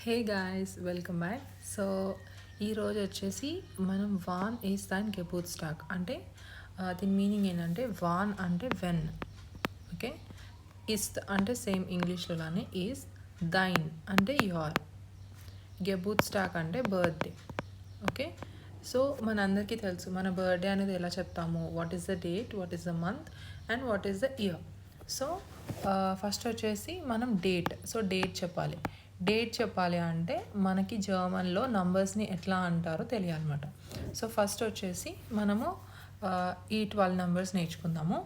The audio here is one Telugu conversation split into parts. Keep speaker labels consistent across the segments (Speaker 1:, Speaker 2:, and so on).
Speaker 1: Hey guys welcome back. So ఈరోజు వచ్చేసి మనం వాన్ ఈజ్ దాన్ గెబూత్ స్టాక్ అంటే దీని మీనింగ్ ఏంటంటే వాన్ అంటే వెన్, ఓకే. ఇస్ అంటే సేమ్ ఇంగ్లీష్లోనే ఈజ్, దైన్ అంటే యువర్, గెబూత్ స్టాక్ అంటే బర్త్డే, ఓకే. సో మనందరికీ తెలుసు మన బర్త్డే అనేది ఎలా చెప్తాము, what is the date, what is the month and what is the year. So first వచ్చేసి మనం డేట్ చెప్పాలి. డేట్ చెప్పాలి అంటే మనకి జర్మన్లో నంబర్స్ని ఎట్లా అంటారో తెలియాలన్నమాట. సో ఫస్ట్ వచ్చేసి మనము ఈ 12 నంబర్స్ నేర్చుకుందాము.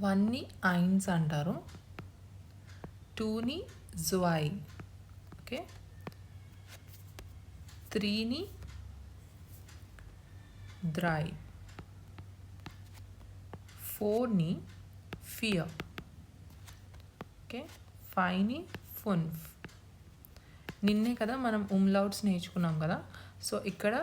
Speaker 1: 1ని ఐన్స్ అంటారు, 2ని జువై, ఓకే, 3ని ద్రై, 4ని ఫియర్, ఓకే, 5ని ఫున్ఫ్. నిన్నే కదా మనం ఉమ్లౌట్స్ నేర్చుకున్నాం కదా. సో ఇక్కడ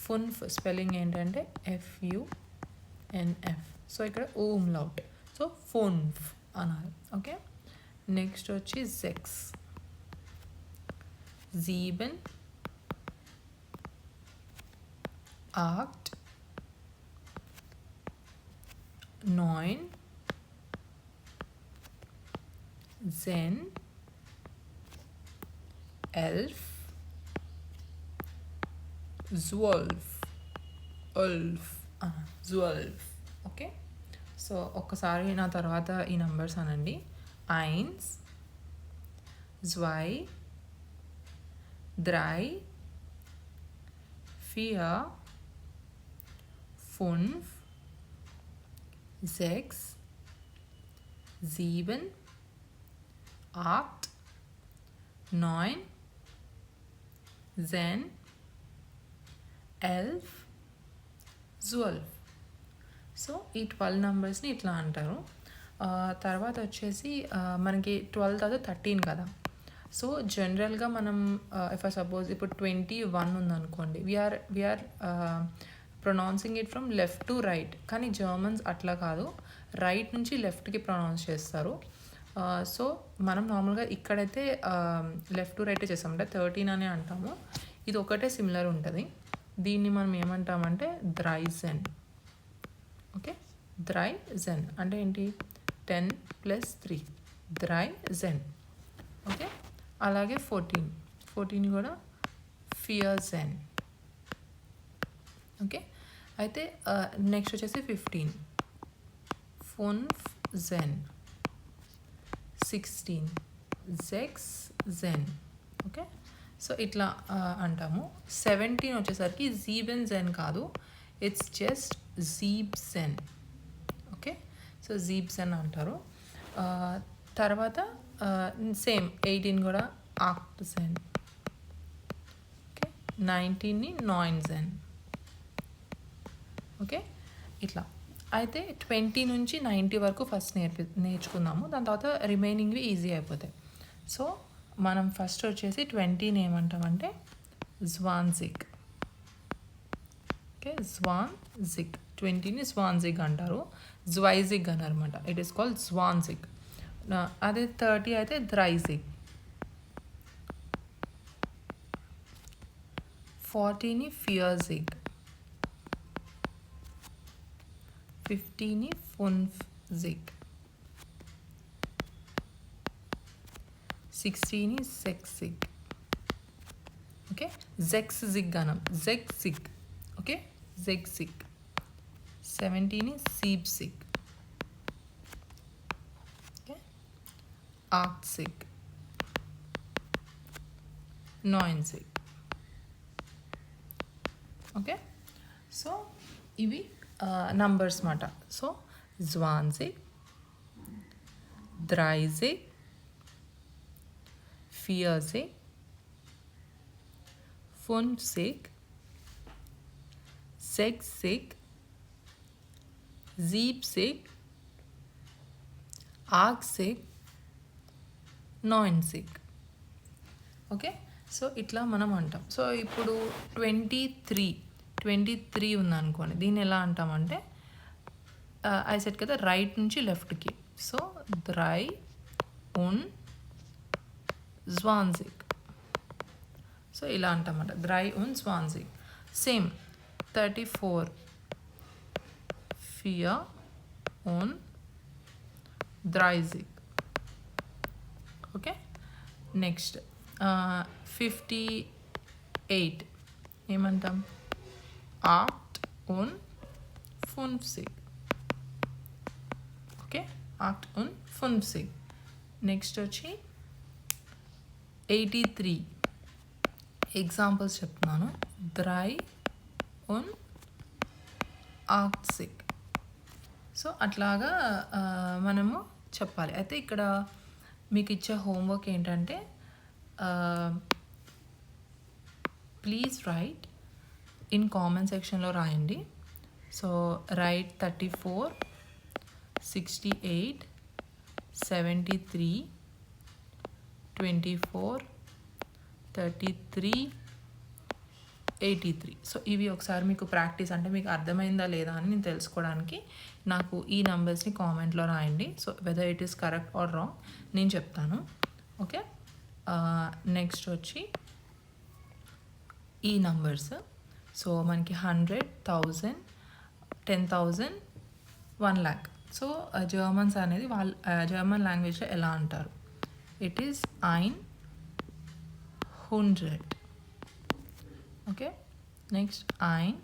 Speaker 1: ఫున్ఫ్ స్పెల్లింగ్ ఏంటంటే FUNF. సో ఇక్కడ ఓ ఉమ్లౌట్, సో ఫున్ఫ్ అనాలి, ఓకే. నెక్స్ట్ వచ్చి జెక్స్, 7, 8, 9, 10, 11, 12, 12, ఓకే. సో ఒక్కసారి నా తర్వాత ఈ నంబర్స్ అనండి. 1, 2, 3, 4, 5, 6, 7, 8, 9, 10, 11, 12. సో ఈ 12 నంబర్స్ని ఇట్లా అంటారు. తర్వాత వచ్చేసి మనకి 12 తర్వాత 13 కదా. సో జనరల్గా మనం ఇఫ్ సపోజ్ ఇప్పుడు 21 ఉందనుకోండి, we are pronouncing it from left to right. కానీ జర్మన్స్ అట్లా కాదు, రైట్ నుంచి లెఫ్ట్కి ప్రొనౌన్స్ చేస్తారు. సో మనం నార్మల్గా ఇక్కడైతే లెఫ్ట్ టు రైట్ చేస్తాం అంటే 13 అనే అంటాము. ఇది ఒకటే సిమిలర్ ఉంటుంది. దీన్ని మనం ఏమంటామంటే ద్రైజెన్, ఓకే. ద్రైజెన్ అంటే ఏంటి, 10 + 3 ద్రైజెన్, ఓకే. అలాగే 14 కూడా ఫియర్జెన్, ఓకే. అయితే నెక్స్ట్ వచ్చేసి 15 ఫున్ఫ్జెన్, 16 జెక్స్జెన్, ఓకే. సో ఇట్లా అంటాము. 17 వచ్చేసరికి జీబెన్జెన్ కాదు, ఇట్స్ జస్ట్ జీబ్జెన్, ఓకే. సో జీబ్జెన్ అంటారు. తర్వాత సేమ్ 18 కూడా ఆక్ట్జెన్, ఓకే. 19ని నాయిన్జెన్, ఓకే. ఇట్లా అయితే 20 నుంచి 90 వరకు ఫస్ట్ నేర్చుకుందాము. దాని తర్వాత రిమైనింగ్వి ఈజీ అయిపోతాయి. సో మనం ఫస్ట్ వచ్చేసి 20ని ఏమంటామంటే జ్వాన్జిగ్, ఓకే. జ్వాన్జిగ్, 20ని జ్వాన్జిగ్ అంటారు, జ్వైజిగ్ అనమాట. ఇట్ ఈస్ కాల్డ్ జ్వాన్జిగ్. అదే 30 అయితే ద్రైజిగ్, 40ని ఫియర్జిగ్, 50ని ఫున్ఫ్జిగ్, 60ని సెక్సిగ్, ఓకే. జెక్స్జిగ్ అనం, జెక్సిగ్, ఓకే, జెక్సిగ్. 70ని సీబ్సిగ్, ఓకే, ఆక్ట్సిగ్, నాయిన్సిగ్, ఓకే. సో ఇవి నంబర్స్ మాట. సో జ్వాన్జిగ్, ద్రైజిగ్, ఫియర్జిగ్, ఫున్ఫ్జిగ్, సెక్సిగ్, జీబ్సిగ్, ఆక్సిగ్, నాయిన్సిగ్, ఓకే. సో ఇట్లా మనం అంటాం. సో ఇప్పుడు 23 ఉందనుకోండి, దీన్ని ఎలా అంటామంటే ఐ సెట్ కదా రైట్ నుంచి లెఫ్ట్కి. సో ద్రై, ఉన్, Zwanzig. సో ఇలా అంటామన్నమాట, 23 సేమ్ 34 34 ఓకే. నెక్స్ట్ 58 ఏమంటాం, 58 ఓకే, 58. నెక్స్ట్ వచ్చి 83 ఎగ్జాంపుల్స్ చెప్తున్నాను, 83 సో అట్లాగా మనము చెప్పాలి. అయితే ఇక్కడ మీకు ఇచ్చే హోంవర్క్ ఏంటంటే ప్లీజ్ రైట్ ఇన్ కామెంట్ సెక్షన్లో రాయండి. So right 34 68 73 24 33 83. సో ఇవి ఒకసారి మీకు ప్రాక్టీస్, అంటే మీకు అర్థమైందా లేదా అని నేను తెలుసుకోవడానికి నాకు ఈ నెంబర్స్ని కామెంట్లో రాయండి. So whether it is correct or wrong నేను చెప్తాను. ఓకే. నెక్స్ట్ వచ్చి ఈ నంబర్స్. సో మనకి 100, 1000, 10,000, 1 lakh. సో జర్మన్స్ అనేది వాళ్ళ జర్మన్ లాంగ్వేజ్లో ఎలా అంటారు, it is 100. Okay. Next 1000.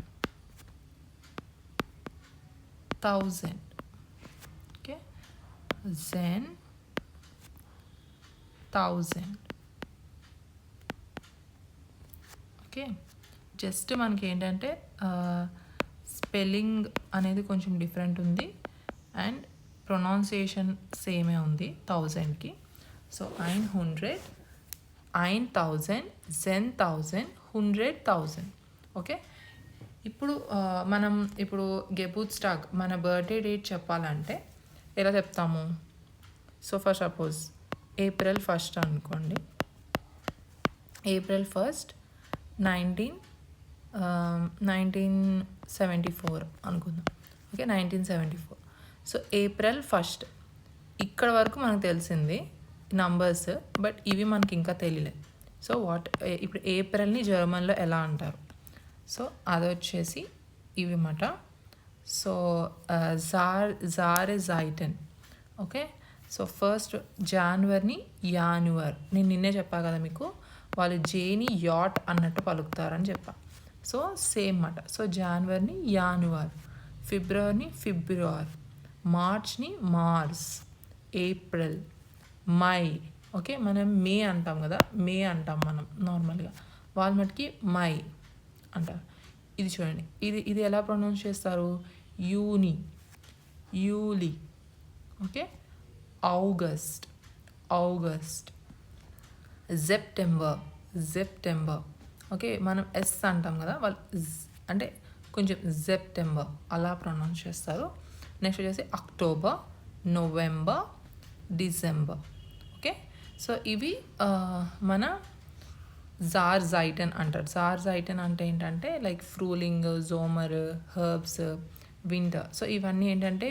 Speaker 1: Okay. 1000. Okay. Just మనకి ఏంటంటే స్పెల్లింగ్ అనేది కొంచెం డిఫరెంట్ ఉంది అండ్ ప్రొనౌన్సియేషన్ సేమే ఉంది 1000కి. సో 100, 1000, 10,000, 100,000. ఓకే. ఇప్పుడు మనం ఇప్పుడు గెబూట్స్టాగ్ మన బర్త్డే డేట్ చెప్పాలంటే ఎలా చెప్తాము. So for suppose April 1st అనుకోండి, April 1st 1974 అనుకుందాం. ఓకే, 1974. సో April 1st ఇక్కడ వరకు మనకు తెలిసింది నంబర్స్, బట్ ఇవి మనకి ఇంకా తెలియలేదు. సో ఇప్పుడు ఏప్రిల్ని జర్మన్లో ఎలా అంటారు, సో అది వచ్చేసి ఇవి మాట. సో జాయిటెన్. ఓకే. సో ఫస్ట్ జాన్వర్ని యాన్యువర్, నేను నిన్నే చెప్పా కదా మీకు, వాళ్ళు జేని యాట్ అన్నట్టు పలుకుతారని చెప్పా. సో సేమ్ మాట. సో జాన్వర్ని యాన్యువర్, ఫిబ్రవరిని ఫిబ్రవర్, మార్చ్ని మార్స్, ఏప్రిల్, మై. ఓకే, మనం మే అంటాం కదా, మే అంటాం మనం నార్మల్గా, వాళ్ళ మటుకి మై అంటారు. ఇది చూడండి, ఇది ఎలా ప్రొనౌన్స్ చేస్తారు, యూని, యూలీ. ఓకే. August, September. ఓకే, మనం ఎస్ అంటాం కదా, వాళ్ళు అంటే కొంచెం సెప్టెంబర్ అలా ప్రొనౌన్స్ చేస్తారు. నెక్స్ట్ వచ్చేసి October, November, December. Okay. So ఇవి మన జాయిటెన్ అంటారు. జాయిటెన్ అంటే ఏంటంటే లైక్ ఫ్రూలింగ్, జోమర్, హర్బ్స్, వింటర్. సో ఇవన్నీ ఏంటంటే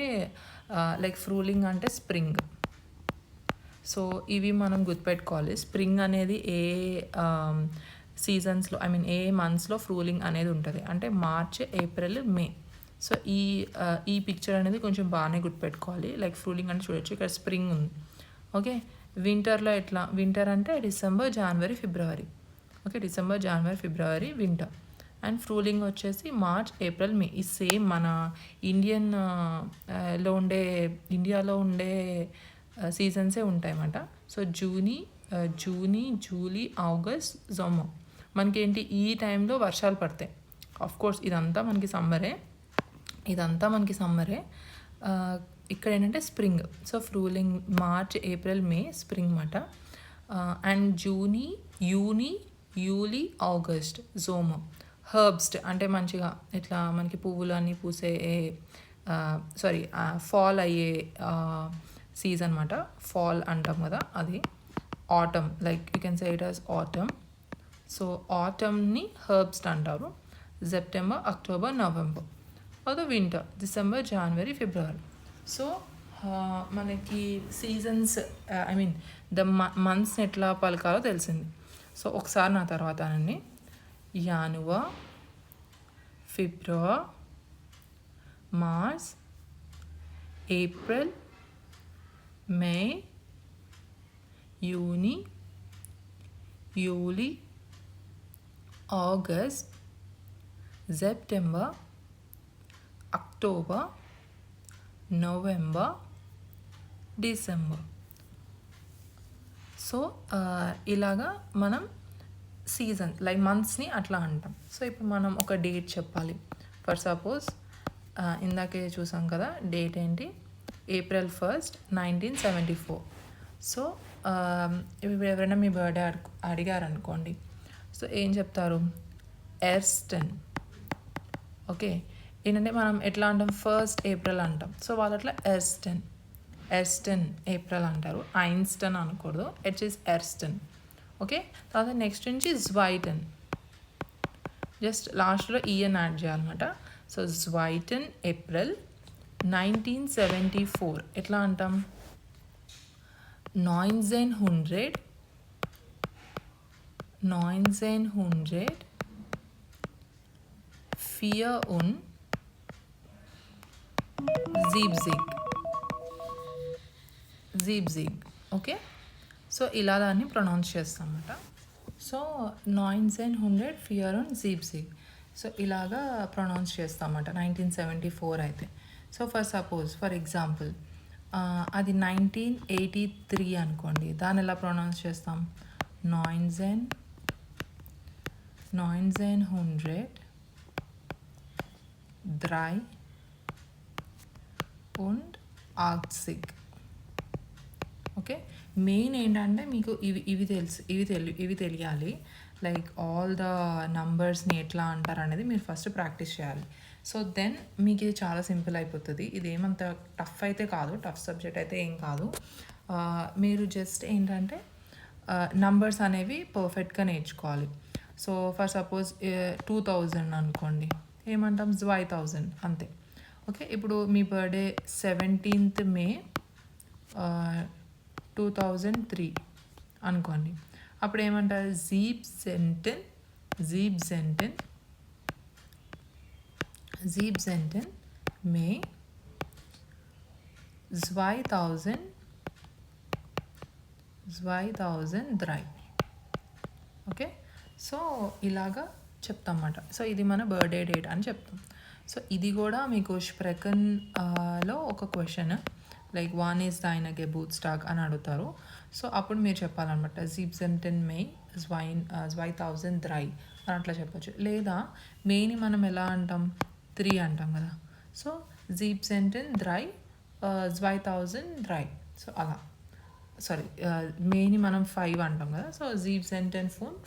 Speaker 1: లైక్ ఫ్రూలింగ్ అంటే స్ప్రింగ్. సో ఇవి మనం గుర్తుపెట్టుకోవాలి. స్ప్రింగ్ అనేది ఏ సీజన్స్లో, ఐ మీన్ ఏ మంత్స్లో ఫ్రూలింగ్ అనేది ఉంటుంది అంటే మార్చ్, ఏప్రిల్, మే. సో ఈ పిక్చర్ అనేది కొంచెం బాగానే గుర్తుపెట్టుకోవాలి. లైక్ ఫ్రూలింగ్ అంటే చూడొచ్చు, ఇక్కడ స్ప్రింగ్ ఉంది. ఓకే. వింటర్లో ఎట్లా, వింటర్ అంటే డిసెంబర్, జనవరి, ఫిబ్రవరి. ఓకే, డిసెంబర్, జనవరి, ఫిబ్రవరి వింటర్. అండ్ ఫ్రూలింగ్ వచ్చేసి మార్చ్, ఏప్రిల్, మే. ఈ సేమ్ మన ఇండియాలో ఉండే సీజన్సే ఉంటాయన్నమాట. సో జూనీ, జూలీ, ఆగస్ట్, జొమో. మనకేంటి ఈ టైంలో వర్షాలు పడతాయి. ఆఫ్కోర్స్ ఇదంతా మనకి సమ్మరే. ఇక్కడ ఏంటంటే స్ప్రింగ్. సో ఫ్రూలింగ్ మార్చ్, ఏప్రిల్, మే స్ప్రింగ్ మాట. అండ్ యూని, యూలీ, ఆగస్ట్, జోమో. హర్బ్స్ అంటే మంచిగా ఇట్లా మనకి పువ్వులు అన్నీ పూసే ఫాల్ అయ్యే సీజన్ అనమాట. ఫాల్ అంటాం కదా అది. Autumn, like you can say it as autumn. So ఆటమ్ని హర్బ్స్ అంటారు. September, October, November. అది వింటర్, డిసెంబర్, జనవరి, ఫిబ్రవరి. సో మనకి సీజన్స్ ఐ మీన్ ద మంత్స్ని ఎట్లా పలకాలో తెలిసింది. సో ఒకసారి నా తర్వాత అనండి. January, February, March, April, May, యూని, July, August, September, October, November, December. So ఇలాగా మనం సీజన్ లైక్ మంత్స్ని అట్లా అంటాం. సో ఇప్పుడు మనం ఒక డేట్ చెప్పాలి. ఫర్ సపోజ్ ఇందాకే చూసాం కదా, డేట్ ఏంటి, April 1st, 1974. సో ఇప్పుడు ఎవరైనా మీ బర్త్డే అడిగారనుకోండి, సో ఏం చెప్తారు, ఎర్స్టన్. ఓకే, ఏంటంటే మనం ఎట్లా అంటాం, 1st April అంటాం. సో వాళ్ళు అట్లా ఎర్స్టన్ ఏప్రిల్ అంటారు. ఐన్స్టన్ అనకూడదు, ఇట్ ఈస్ ఎర్స్టన్. ఓకే, తర్వాత నెక్స్ట్ నుంచి జ్వైటన్, జస్ట్ లాస్ట్లో ఈఎన్ యాడ్ చేయాలన్నమాట. సో జ్వైటన్ ఏప్రిల్ 1974 ఎట్లా అంటాం, 1900 4 und Siebzig. ఓకే, సో ఇలా దాన్ని ప్రొనౌన్స్ చేస్తాం అన్నమాట. సో 1900 4 und Siebzig, సో ఇలాగా ప్రొనౌన్స్ చేస్తామన్నమాట 1974 అయితే. సో ఫర్ ఎగ్జాంపుల్ అది 1983 అనుకోండి, దాన్ని ఎలా ప్రొనౌన్స్ చేస్తాం, 1903 und 80. ఓకే, మెయిన్ ఏంటంటే మీకు ఇవి తెలియాలి, లైక్ ఆల్ ద నంబర్స్ని ఎట్లా అంటారు అనేది మీరు ఫస్ట్ ప్రాక్టీస్ చేయాలి. సో దెన్ మీకు ఇది చాలా సింపుల్ అయిపోతుంది. ఇది ఏమంత టఫ్ అయితే కాదు, టఫ్ సబ్జెక్ట్ అయితే ఏం కాదు. మీరు జస్ట్ ఏంటంటే నంబర్స్ అనేవి పర్ఫెక్ట్గా నేర్చుకోవాలి. సో ఫర్ సపోజ్ 2000 అనుకోండి, ఏమంటాం, 2000 అంతే. ఓకే, ఇప్పుడు మీ బర్త్డే 17th May 2003 అనుకోండి, అప్పుడు ఏమంటారు, Siebzehn May 2003. ఓకే, సో ఇలాగా చెప్తాం అన్నమాట. సో ఇది మన బర్త్డే డేట్ అని చెప్తాం. సో ఇది కూడా మీకు స్ప్రెకన్లో ఒక క్వశ్చన్, లైక్ వాన్ ఈజ్ దైన గెబూట్స్టాగ్ అని అడుగుతారు. సో అప్పుడు మీరు చెప్పాలన్నమాట, 17 May 2003 అని అట్లా చెప్పచ్చు. లేదా మేని మనం ఎలా అంటాం, 3 అంటాం కదా. సో 17 2003. సో అలా, సారీ, మేని మనం 5 అంటాం కదా. సో 17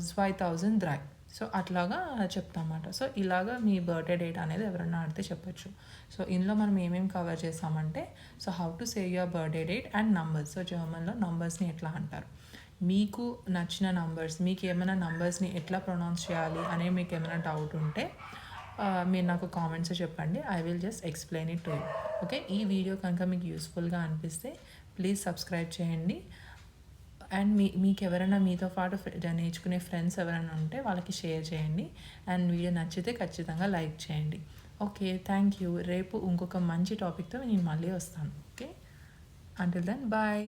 Speaker 1: 2003. సో అట్లాగా చెప్తామన్నమాట. సో ఇలాగా మీ బర్త్డే డేట్ అనేది ఎవరన్నా అడిగితే చెప్పచ్చు. సో ఇందులో మనం ఏమేమి కవర్ చేసామంటే, so how to save your birthday date and numbers. So జర్మన్లో నంబర్స్ని ఎట్లా అంటారు, మీకు నచ్చిన నంబర్స్, మీకు ఏమైనా నంబర్స్ని ఎట్లా ప్రొనౌన్స్ చేయాలి అనే మీకు ఏమైనా డౌట్ ఉంటే మీరు నాకు కామెంట్స్ చెప్పండి. I will just explain it to you. Okay, ఈ వీడియో కనుక మీకు యూస్ఫుల్గా అనిపిస్తే ప్లీజ్ సబ్స్క్రైబ్ చేయండి. అండ్ మీకు ఎవరైనా మీతో పాటు నేర్చుకునే ఫ్రెండ్స్ ఎవరైనా ఉంటే వాళ్ళకి షేర్ చేయండి. అండ్ వీడియో నచ్చితే ఖచ్చితంగా లైక్ చేయండి. Okay, thank you. రేపు ఇంకొక మంచి టాపిక్తో నేను మళ్ళీ వస్తాను. Okay, until then bye.